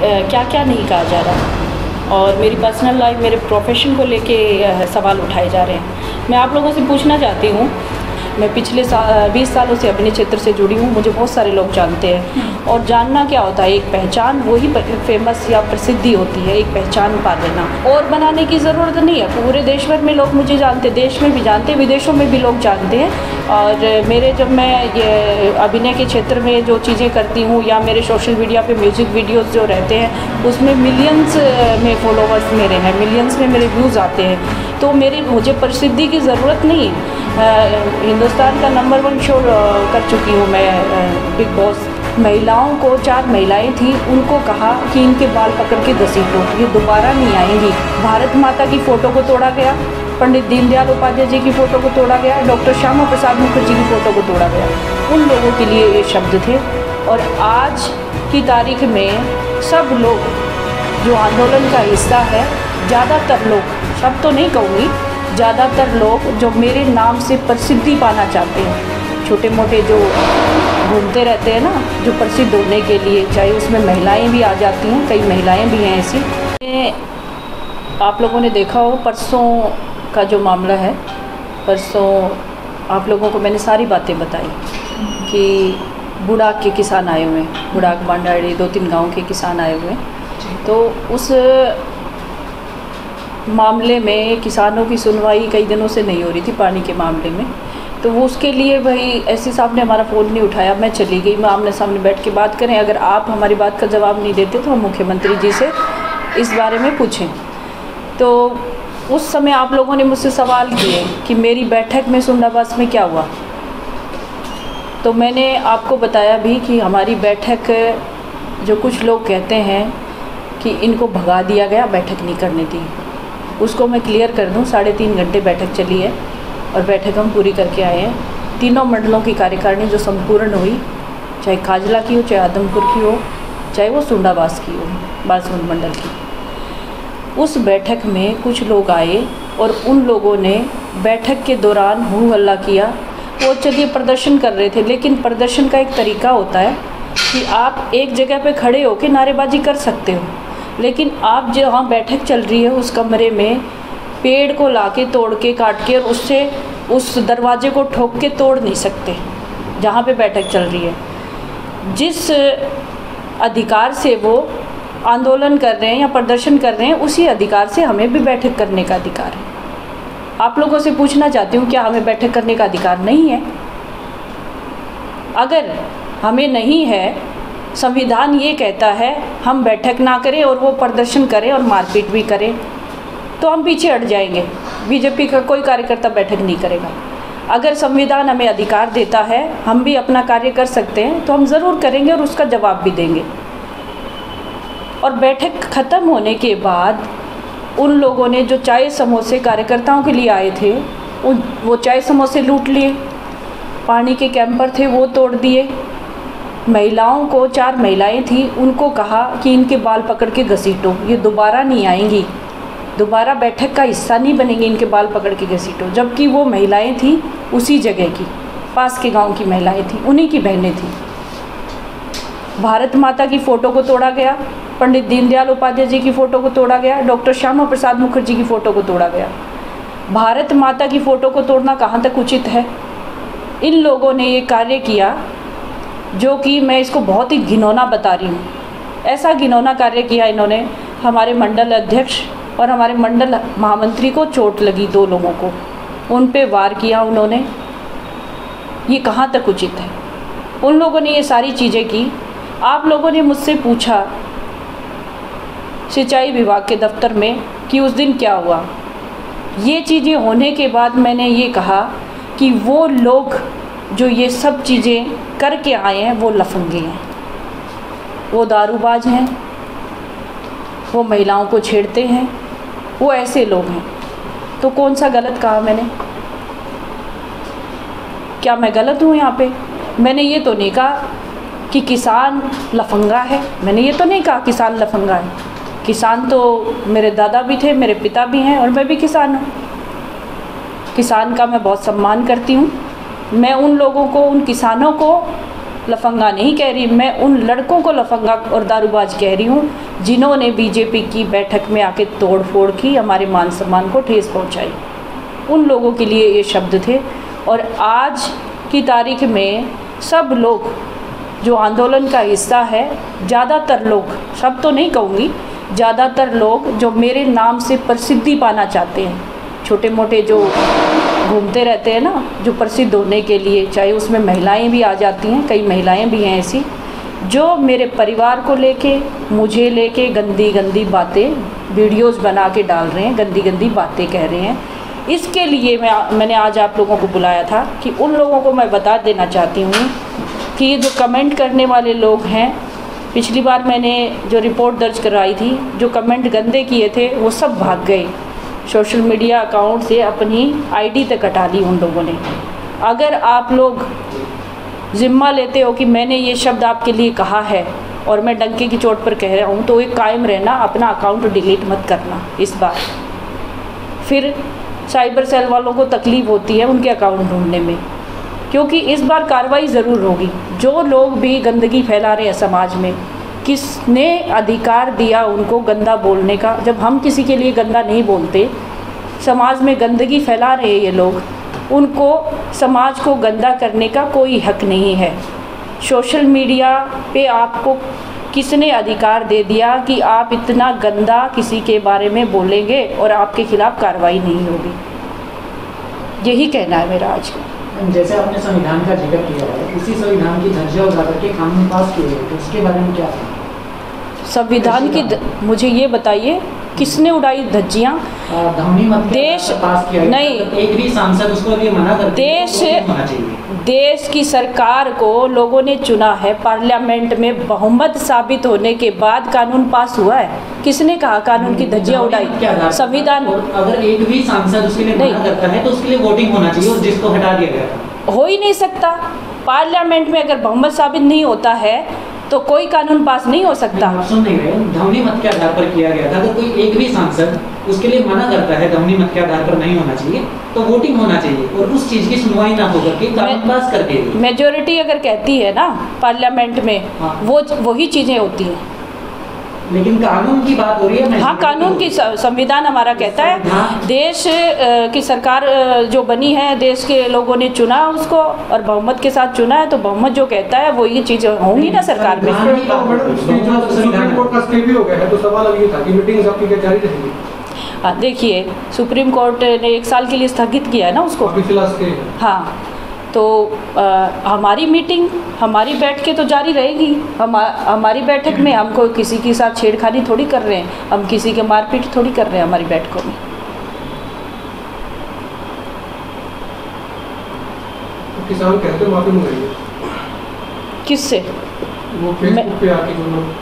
क्या क्या नहीं कहा जा रहा और मेरी पर्सनल लाइफ, मेरे प्रोफेशन को लेके सवाल उठाए जा रहे हैं। मैं आप लोगों से पूछना चाहती हूँ, मैं पिछले 20 सालों से अभिनय क्षेत्र से जुड़ी हूँ, मुझे बहुत सारे लोग जानते हैं और जानना क्या होता है, एक पहचान वही फेमस या प्रसिद्धि होती है, एक पहचान पा लेना और बनाने की ज़रूरत नहीं है। पूरे देश भर में लोग मुझे जानते, देश में भी जानते, विदेशों में भी लोग जानते हैं। और मेरे जब मैं ये अभिनय के क्षेत्र में जो चीज़ें करती हूँ या मेरे सोशल मीडिया पे म्यूज़िक वीडियोस जो रहते हैं उसमें मिलियंस में फॉलोवर्स मेरे हैं, मिलियंस में मेरे व्यूज़ आते हैं, तो मुझे प्रसिद्धि की ज़रूरत नहीं है। हिंदुस्तान का नंबर 1 शो कर चुकी हूँ मैं, बिग बॉस। महिलाओं को 4 महिलाएं थी, उनको कहा कि इनके बाल पकड़ के घसीटो, ये दोबारा नहीं आएंगी। भारत माता की फ़ोटो को तोड़ा गया, पंडित दीनदयाल उपाध्याय जी की फ़ोटो को तोड़ा गया, डॉक्टर श्यामा प्रसाद मुखर्जी की फ़ोटो को तोड़ा गया। उन लोगों के लिए ये शब्द थे। और आज की तारीख में सब लोग जो आंदोलन का हिस्सा है, ज़्यादातर लोग, सब तो नहीं कहूँगी, ज़्यादातर लोग जो मेरे नाम से प्रसिद्धि पाना चाहते हैं, छोटे मोटे जो घूमते रहते हैं ना, जो प्रसिद्ध होने के लिए, चाहे उसमें महिलाएं भी आ जाती हैं, कई महिलाएं भी हैं ऐसी। आप लोगों ने देखा हो परसों का जो मामला है, परसों आप लोगों को मैंने सारी बातें बताई कि बुढ़ाक के किसान आए हुए हैं, बुढ़ाक बांडाड़ी 2-3 गाँव के किसान आए हुए हैं। तो उस मामले में किसानों की सुनवाई कई दिनों से नहीं हो रही थी पानी के मामले में, तो वो उसके लिए भाई एससी साहब ने हमारा फ़ोन नहीं उठाया, मैं चली गई, मैं आमने सामने बैठ के बात करें, अगर आप हमारी बात का जवाब नहीं देते तो हम मुख्यमंत्री जी से इस बारे में पूछें। तो उस समय आप लोगों ने मुझसे सवाल किए कि मेरी बैठक में सुंडाबास में क्या हुआ, तो मैंने आपको बताया भी कि हमारी बैठक, जो कुछ लोग कहते हैं कि इनको भगा दिया गया, बैठक नहीं करने दी, उसको मैं क्लियर कर दूं। 3.5 घंटे बैठक चली है और बैठक हम पूरी करके आए हैं। तीनों मंडलों की कार्यकारिणी जो संपूर्ण हुई, चाहे काजला की हो, चाहे आदमपुर की हो, चाहे वो सुंडाबास की हो, बालसुंड मंडल की, उस बैठक में कुछ लोग आए और उन लोगों ने बैठक के दौरान हू हल्ला किया। वो चलिए प्रदर्शन कर रहे थे, लेकिन प्रदर्शन का एक तरीका होता है कि आप एक जगह पे खड़े होकर नारेबाजी कर सकते हो, लेकिन आप जहाँ बैठक चल रही है उस कमरे में पेड़ को लाके तोड़ के काट के और उससे उस दरवाजे को ठोक के तोड़ नहीं सकते जहाँ पे बैठक चल रही है। जिस अधिकार से वो आंदोलन कर रहे हैं या प्रदर्शन कर रहे हैं, उसी अधिकार से हमें भी बैठक करने का अधिकार है। आप लोगों से पूछना चाहती हूँ, क्या हमें बैठक करने का अधिकार नहीं है? अगर हमें नहीं है, संविधान ये कहता है हम बैठक ना करें और वो प्रदर्शन करें और मारपीट भी करें, तो हम पीछे हट जाएंगे। बीजेपी का कोई कार्यकर्ता बैठक नहीं करेगा। अगर संविधान हमें अधिकार देता है, हम भी अपना कार्य कर सकते हैं, तो हम ज़रूर करेंगे और उसका जवाब भी देंगे। और बैठक ख़त्म होने के बाद उन लोगों ने जो चाय समोसे कार्यकर्ताओं के लिए आए थे, वो चाय समोसे लूट लिए, पानी के कैंपर थे वो तोड़ दिए। महिलाओं को 4 महिलाएं थी, उनको कहा कि इनके बाल पकड़ के घसीटो, ये दोबारा नहीं आएंगी, दोबारा बैठक का हिस्सा नहीं बनेंगी, इनके बाल पकड़ के घसीटो। जबकि वो महिलाएं थी उसी जगह की, पास के गांव की महिलाएं थी, उन्हीं की बहनें थी। भारत माता की फ़ोटो को तोड़ा गया, पंडित दीनदयाल उपाध्याय जी की फ़ोटो को तोड़ा गया, डॉक्टर श्यामा प्रसाद मुखर्जी की फ़ोटो को तोड़ा गया। भारत माता की फ़ोटो को तोड़ना कहाँ तक उचित है? इन लोगों ने ये कार्य किया जो कि मैं इसको बहुत ही घिनौना बता रही हूँ। ऐसा घिनौना कार्य किया इन्होंने, हमारे मंडल अध्यक्ष और हमारे मंडल महामंत्री को चोट लगी, 2 लोगों को, उन पे वार किया उन्होंने। ये कहाँ तक उचित है? उन लोगों ने ये सारी चीज़ें की। आप लोगों ने मुझसे पूछा सिंचाई विभाग के दफ्तर में कि उस दिन क्या हुआ। ये चीज़ें होने के बाद मैंने ये कहा कि वो लोग जो ये सब चीज़ें करके आए हैं वो लफंगे हैं, वो दारूबाज हैं, वो महिलाओं को छेड़ते हैं, वो ऐसे लोग हैं। तो कौन सा गलत कहा मैंने? क्या मैं गलत हूँ यहाँ पे? मैंने ये तो नहीं कहा कि किसान लफंगा है, मैंने ये तो नहीं कहा किसान लफंगा है। किसान तो मेरे दादा भी थे, मेरे पिता भी हैं और मैं भी किसान हूँ। किसान का मैं बहुत सम्मान करती हूँ। मैं उन लोगों को, उन किसानों को लफंगा नहीं कह रही, मैं उन लड़कों को लफंगा और दारूबाज कह रही हूँ जिन्होंने बीजेपी की बैठक में आके तोड़ फोड़ की, हमारे मान सम्मान को ठेस पहुँचाई। उन लोगों के लिए ये शब्द थे। और आज की तारीख में सब लोग जो आंदोलन का हिस्सा है, ज़्यादातर लोग, सब तो नहीं कहूँगी, ज़्यादातर लोग जो मेरे नाम से प्रसिद्धि पाना चाहते हैं, छोटे मोटे जो घूमते रहते हैं ना, जो प्रसिद्ध होने के लिए, चाहे उसमें महिलाएं भी आ जाती हैं, कई महिलाएं भी हैं ऐसी जो मेरे परिवार को लेके, मुझे लेके गंदी गंदी बातें वीडियोस बना के डाल रहे हैं, गंदी गंदी बातें कह रहे हैं। इसके लिए मैंने आज आप लोगों को बुलाया था कि उन लोगों को मैं बता देना चाहती हूँ कि ये जो कमेंट करने वाले लोग हैं, पिछली बार मैंने जो रिपोर्ट दर्ज करवाई थी, जो कमेंट गंदे किए थे वो सब भाग गए, सोशल मीडिया अकाउंट से अपनी आईडी तक हटा ली उन लोगों ने। अगर आप लोग ज़िम्मा लेते हो कि मैंने ये शब्द आपके लिए कहा है और मैं डंके की चोट पर कह रहा हूँ, तो एक कायम रहना, अपना अकाउंट डिलीट मत करना इस बार। फिर साइबर सेल वालों को तकलीफ़ होती है उनके अकाउंट ढूंढने में, क्योंकि इस बार कार्रवाई ज़रूर होगी। जो लोग भी गंदगी फैला रहे हैं समाज में, किसने अधिकार दिया उनको गंदा बोलने का? जब हम किसी के लिए गंदा नहीं बोलते, समाज में गंदगी फैला रहे ये लोग, उनको समाज को गंदा करने का कोई हक नहीं है। सोशल मीडिया पे आपको किसने अधिकार दे दिया कि आप इतना गंदा किसी के बारे में बोलेंगे और आपके खिलाफ कार्रवाई नहीं होगी? यही कहना है मेरा आज का। जैसे आपने संविधान का जिक्र किया है, उसी संविधान की धज्जियां उड़ा करके कानून पास किए हैं, तो उसके बारे में क्या है? संविधान की मुझे ये बताइए, किसने उड़ाई धज्जियाँ? देश पास किया नहीं, एक भी सांसद उसको भी मना करते देश की सरकार को लोगों ने चुना है, पार्लियामेंट में बहुमत साबित होने के बाद कानून पास हुआ है। किसने कहा कानून की धज्जियाँ उड़ाई? संविधान। अगर एक भी सांसद उसके लिए मना करता है तो उसके लिए वोटिंग होना चाहिए, और जिसको हटा दिया गया हो ही नहीं सकता। पार्लियामेंट में अगर बहुमत साबित नहीं होता है तो कोई कानून पास नहीं हो सकता। सुन नहीं रहे, ध्वनि मत के आधार पर किया गया था। अगर कोई एक भी सांसद उसके लिए मना करता है ध्वनि मत के आधार पर नहीं होना चाहिए, तो वोटिंग होना चाहिए और उस चीज की सुनवाई ना होकर के कानून पास करके मेजोरिटी अगर कहती है ना पार्लियामेंट में, हाँ। वही चीजें होती हैं। लेकिन कानून की बात हो रही है। हाँ, कानून की, संविधान हमारा कहता है देश की सरकार जो बनी है, देश के लोगों ने चुना उसको और बहुमत के साथ चुना है, तो बहुमत जो कहता है वो ये चीज़ होंगी ना सरकार में। सुप्रीम कोर्ट का स्टे भी हो गया है, तो सवाल अब ये था कि मीटिंग आपकी क्या जारी रहेगी? हाँ, देखिए सुप्रीम कोर्ट ने 1 साल के लिए स्थगित किया है ना उसको। हाँ, तो हमारी मीटिंग, हमारी बैठकें तो जारी रहेगी। हमारी बैठक में हम कोई किसी के साथ छेड़खानी थोड़ी कर रहे हैं, हम किसी के मारपीट थोड़ी कर रहे हैं हमारी बैठकों में। तो किसान कहते हैं माफी मंगाइए। किससे?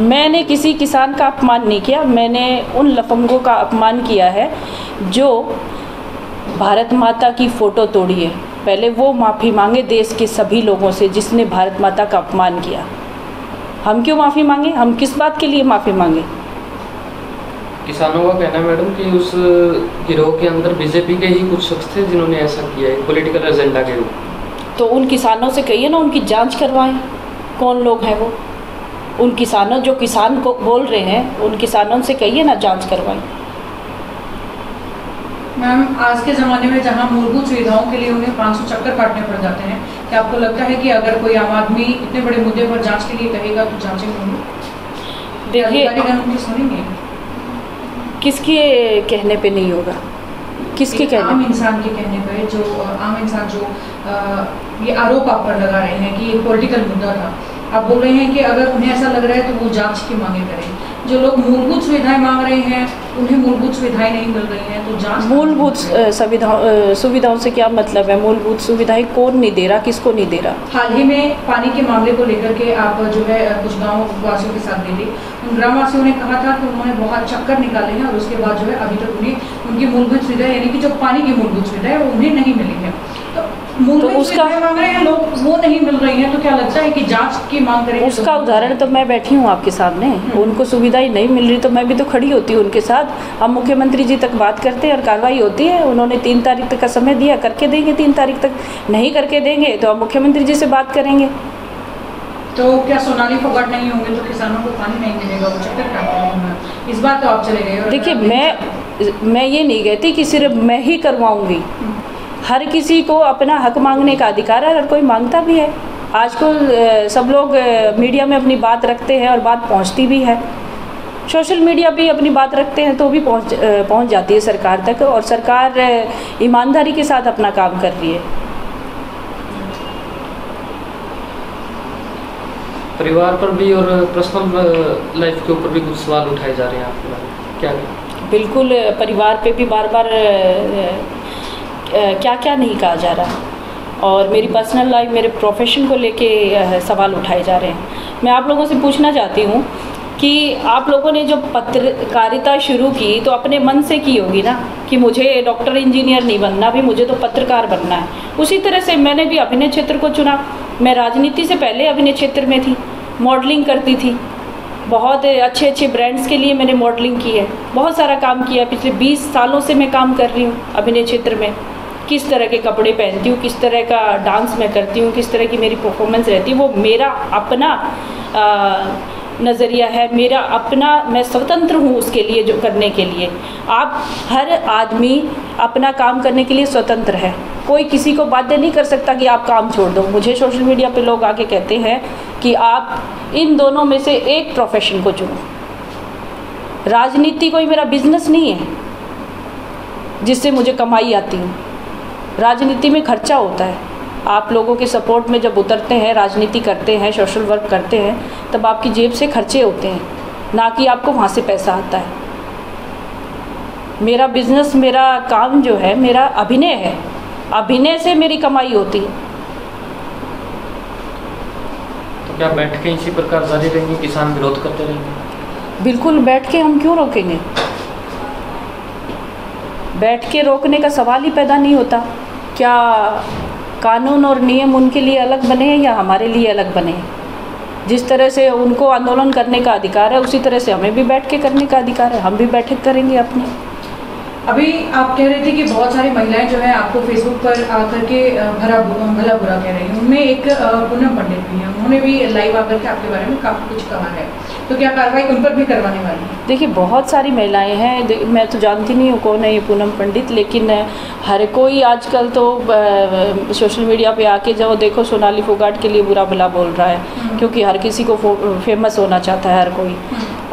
मैंने किसी किसान का अपमान नहीं किया, मैंने उन लफंगों का अपमान किया है जो भारत माता की फ़ोटो तोड़ी है। पहले वो माफ़ी मांगे देश के सभी लोगों से जिसने भारत माता का अपमान किया। हम क्यों माफ़ी मांगे? हम किस बात के लिए माफ़ी मांगे? किसानों का कहना है मैडम कि उस गिरोह के अंदर बीजेपी के ही कुछ शख्स थे जिन्होंने ऐसा किया है पॉलिटिकल एजेंडा के रूप। तो उन किसानों से कहिए ना, उनकी जांच करवाएं, कौन लोग हैं वो। उन किसानों, जो किसान को बोल रहे हैं, उन किसानों से कहिए ना जांच करवाएं। मैम, आज के ज़माने में जहां मूलभूत सुविधाओं के लिए उन्हें 500 चक्कर काटने पड़ जाते हैं, क्या आपको लगता है कि अगर कोई आम आदमी इतने बड़े मुद्दे पर जांच के लिए कहेगा तो जांचें होंगी? देखिए, सुनेंगे किसके कहने पे नहीं होगा? किसके कहने? आम इंसान के कहने पे, जो आम इंसान जो ये आरोप आप पर लगा रहे हैं कि ये पॉलिटिकल मुद्दा था, आप बोल रहे हैं कि अगर उन्हें ऐसा लग रहा है तो वो जांच की मांगे करें। जो लोग मूलभूत सुविधाएं मांग रहे हैं उन्हें मूलभूत सुविधाएं नहीं मिल रही हैं, तो जांच। मूलभूत सुविधाओं से क्या मतलब है? मूलभूत सुविधाएं कौन नहीं दे रहा, किसको नहीं दे रहा? हाल ही में पानी के मामले को लेकर के आप जो है कुछ गाँव वासियों के साथ मिले, उन ग्राम वासियों ने कहा था कि उन्होंने बहुत चक्कर निकाले हैं और उसके बाद जो है अभी तक उन्हें उनकी मूलभूत सुविधा यानी कि जो पानी की मूलभूत सुविधा है वो उन्हें नहीं मिली है। तो उसका मांग रहे हैं लोग, वो नहीं मिल रही हैं, तो क्या लगता है कि जांच की मांग करें? उसका उदाहरण तो मैं बैठी हूँ आपके सामने। उनको सुविधाएं नहीं मिल रही तो मैं भी तो खड़ी होती हूँ उनके साथ। हम मुख्यमंत्री जी तक बात करते हैं और कार्रवाई होती है। उन्होंने 3 तारीख तक का समय दिया, करके देंगे। 3 तारीख तक नहीं करके देंगे तो हम मुख्यमंत्री जी से बात करेंगे। तो क्या सोनाली फोगाट नहीं होंगे तो किसानों को पानी नहीं मिलेगा, वो चक्कर काटते रहेंगे। इस बार तो आप चले गए। देखिए, मैं ये नहीं कहती कि सिर्फ मैं ही करवाऊंगी। हर किसी को अपना हक मांगने का अधिकार है, हर कोई मांगता भी है। आजकल सब लोग मीडिया में अपनी बात रखते हैं और बात पहुंचती भी है। सोशल मीडिया पे अपनी बात रखते हैं तो भी पहुंच जाती है सरकार तक, और सरकार ईमानदारी के साथ अपना काम कर रही है। परिवार पर भी और पर्सनल लाइफ के ऊपर भी कुछ सवाल उठाए जा रहे हैं आपके बारे में, क्या? बिल्कुल, परिवार पे भी बार बार क्या क्या नहीं कहा जा रहा, और मेरी पर्सनल लाइफ, मेरे प्रोफेशन को लेके सवाल उठाए जा रहे हैं। मैं आप लोगों से पूछना चाहती हूँ कि आप लोगों ने जो पत्रकारिता शुरू की तो अपने मन से की होगी ना, कि मुझे डॉक्टर इंजीनियर नहीं बनना, भी मुझे तो पत्रकार बनना है। उसी तरह से मैंने भी अभिनय क्षेत्र को चुना। मैं राजनीति से पहले अभिनय क्षेत्र में थी, मॉडलिंग करती थी, बहुत अच्छे अच्छे ब्रांड्स के लिए मैंने मॉडलिंग की है, बहुत सारा काम किया। पिछले 20 सालों से मैं काम कर रही हूँ अभिनय क्षेत्र में। किस तरह के कपड़े पहनती हूँ, किस तरह का डांस मैं करती हूँ, किस तरह की मेरी परफॉर्मेंस रहती है, वो मेरा अपना नज़रिया है, मेरा अपना, मैं स्वतंत्र हूँ उसके लिए, जो करने के लिए। आप हर आदमी अपना काम करने के लिए स्वतंत्र है, कोई किसी को बाध्य नहीं कर सकता कि आप काम छोड़ दो। मुझे सोशल मीडिया पे लोग आके कहते हैं कि आप इन दोनों में से एक प्रोफेशन को चुनो। राजनीति कोई मेरा बिजनेस नहीं है जिससे मुझे कमाई आती है। राजनीति में खर्चा होता है। आप लोगों के सपोर्ट में जब उतरते हैं, राजनीति करते हैं, सोशल वर्क करते हैं, तब आपकी जेब से खर्चे होते हैं, ना कि आपको वहाँ से पैसा आता है। मेरा बिजनेस, मेरा काम जो है, मेरा अभिनय है, अभिनय से मेरी कमाई होती है। तो क्या बैठ के इसी प्रकार जारी रहेंगे, किसान विरोध करते रहेंगे? बिल्कुल, बैठ के हम क्यों रोकेंगे? बैठ के रोकने का सवाल ही पैदा नहीं होता। क्या कानून और नियम उनके लिए अलग बने हैं या हमारे लिए अलग बने हैं? जिस तरह से उनको आंदोलन करने का अधिकार है, उसी तरह से हमें भी बैठ के करने का अधिकार है। हम भी बैठक करेंगे अपनी। अभी आप कह रहे थे कि बहुत सारी महिलाएं जो है आपको फेसबुक पर आकर के भला बुरा कह रही हैं। उनमें एक पूनम पंडित भी हैं, उन्होंने भी लाइव आकर के आपके बारे में काफ़ी कुछ कहा है, तो क्या कार्रवाई उन पर भी करवाने वाली है? देखिए, बहुत सारी महिलाएं हैं, मैं तो जानती नहीं हूँ कौन है ये पूनम पंडित, लेकिन हर कोई आजकल तो सोशल मीडिया पे आके जो देखो सोनाली फोगाट के लिए बुरा भला बोल रहा है, क्योंकि हर किसी को फेमस होना चाहता है हर कोई,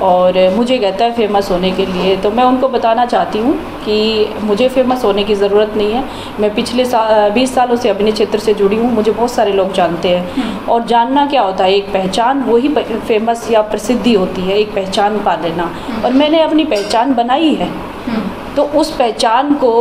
और मुझे कहता है फेमस होने के लिए। तो मैं उनको बताना चाहती हूँ कि मुझे फेमस होने की ज़रूरत नहीं है। मैं पिछले 20 सालों से अभिनय क्षेत्र से जुड़ी हूँ, मुझे बहुत सारे लोग जानते हैं। और जानना क्या होता है, एक पहचान, वही फेमस या प्रसिद्धि होती है, एक पहचान पा लेना। और मैंने अपनी पहचान बनाई है, तो उस पहचान को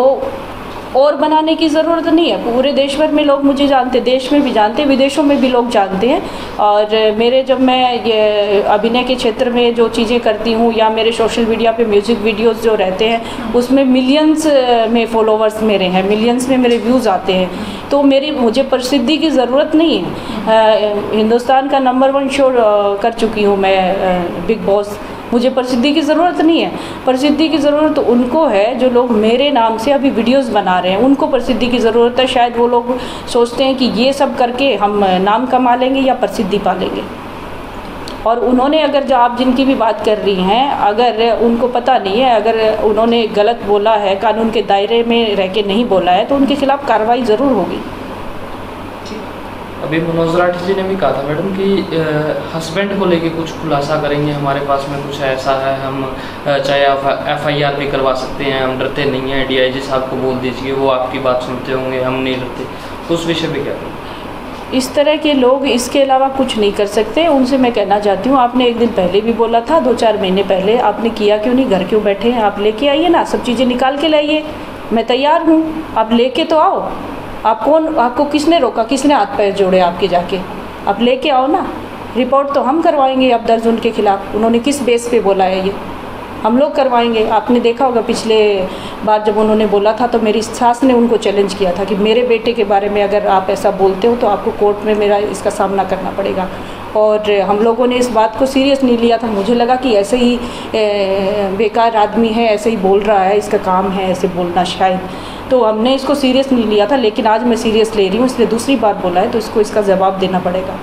और बनाने की ज़रूरत नहीं है। पूरे देश भर में लोग मुझे जानते, देश में भी जानते, विदेशों में भी लोग जानते हैं। और मेरे, जब मैं ये अभिनय के क्षेत्र में जो चीज़ें करती हूँ, या मेरे सोशल मीडिया पे म्यूज़िक वीडियोस जो रहते हैं, उसमें मिलियंस में फॉलोवर्स मेरे हैं, मिलियंस में मेरे व्यूज़ आते हैं। तो मुझे प्रसिद्धि की ज़रूरत नहीं है। हिंदुस्तान का नंबर 1 शो कर चुकी हूँ मैं, बिग बॉस। मुझे प्रसिद्धि की ज़रूरत नहीं है। प्रसिद्धि की ज़रूरत उनको है जो लोग मेरे नाम से अभी वीडियोस बना रहे हैं, उनको प्रसिद्धि की ज़रूरत है। शायद वो लोग सोचते हैं कि ये सब करके हम नाम कमा लेंगे या प्रसिद्धि पा लेंगे। और उन्होंने, अगर जो आप जिनकी भी बात कर रही हैं, अगर उनको पता नहीं है, अगर उन्होंने गलत बोला है, कानून के दायरे में रह के नहीं बोला है, तो उनके खिलाफ़ कार्रवाई ज़रूर होगी। अभी मनोज राठी जी ने भी कहा था मैडम कि हस्बैंड को लेके कुछ खुलासा करेंगे, हमारे पास में कुछ ऐसा है, हम चाहे FIR भी करवा सकते हैं, हम डरते नहीं हैं। DIG साहब को बोल दीजिए, वो आपकी बात सुनते होंगे, हम नहीं डरते। तो उस विषय पे क्या करें? इस तरह के लोग इसके अलावा कुछ नहीं कर सकते। उनसे मैं कहना चाहती हूँ, आपने एक दिन पहले भी बोला था, 2-4 महीने पहले, आपने किया क्यों नहीं? घर क्यों बैठे हैं? आप लेके आइए ना, सब चीज़ें निकाल के लाइए, मैं तैयार हूँ, आप लेके तो आओ। आपको किसने रोका, किसने हाथ पैर जोड़े आपके? जाके आप लेके आओ ना। रिपोर्ट तो हम करवाएंगे अब दर्ज उनके खिलाफ़। उन्होंने किस बेस पे बोला है ये, हम लोग करवाएंगे। आपने देखा होगा पिछले बार जब उन्होंने बोला था, तो मेरी सास ने उनको चैलेंज किया था कि मेरे बेटे के बारे में अगर आप ऐसा बोलते हो तो आपको कोर्ट में मेरा इसका सामना करना पड़ेगा। और हम लोगों ने इस बात को सीरियस नहीं लिया था। मुझे लगा कि ऐसे ही बेकार आदमी है, ऐसे ही बोल रहा है, इसका काम है ऐसे बोलना शायद, तो हमने इसको सीरियस नहीं लिया था। लेकिन आज मैं सीरियस ले रही हूँ, इसलिए दूसरी बार बोला है, तो इसको इसका जवाब देना पड़ेगा।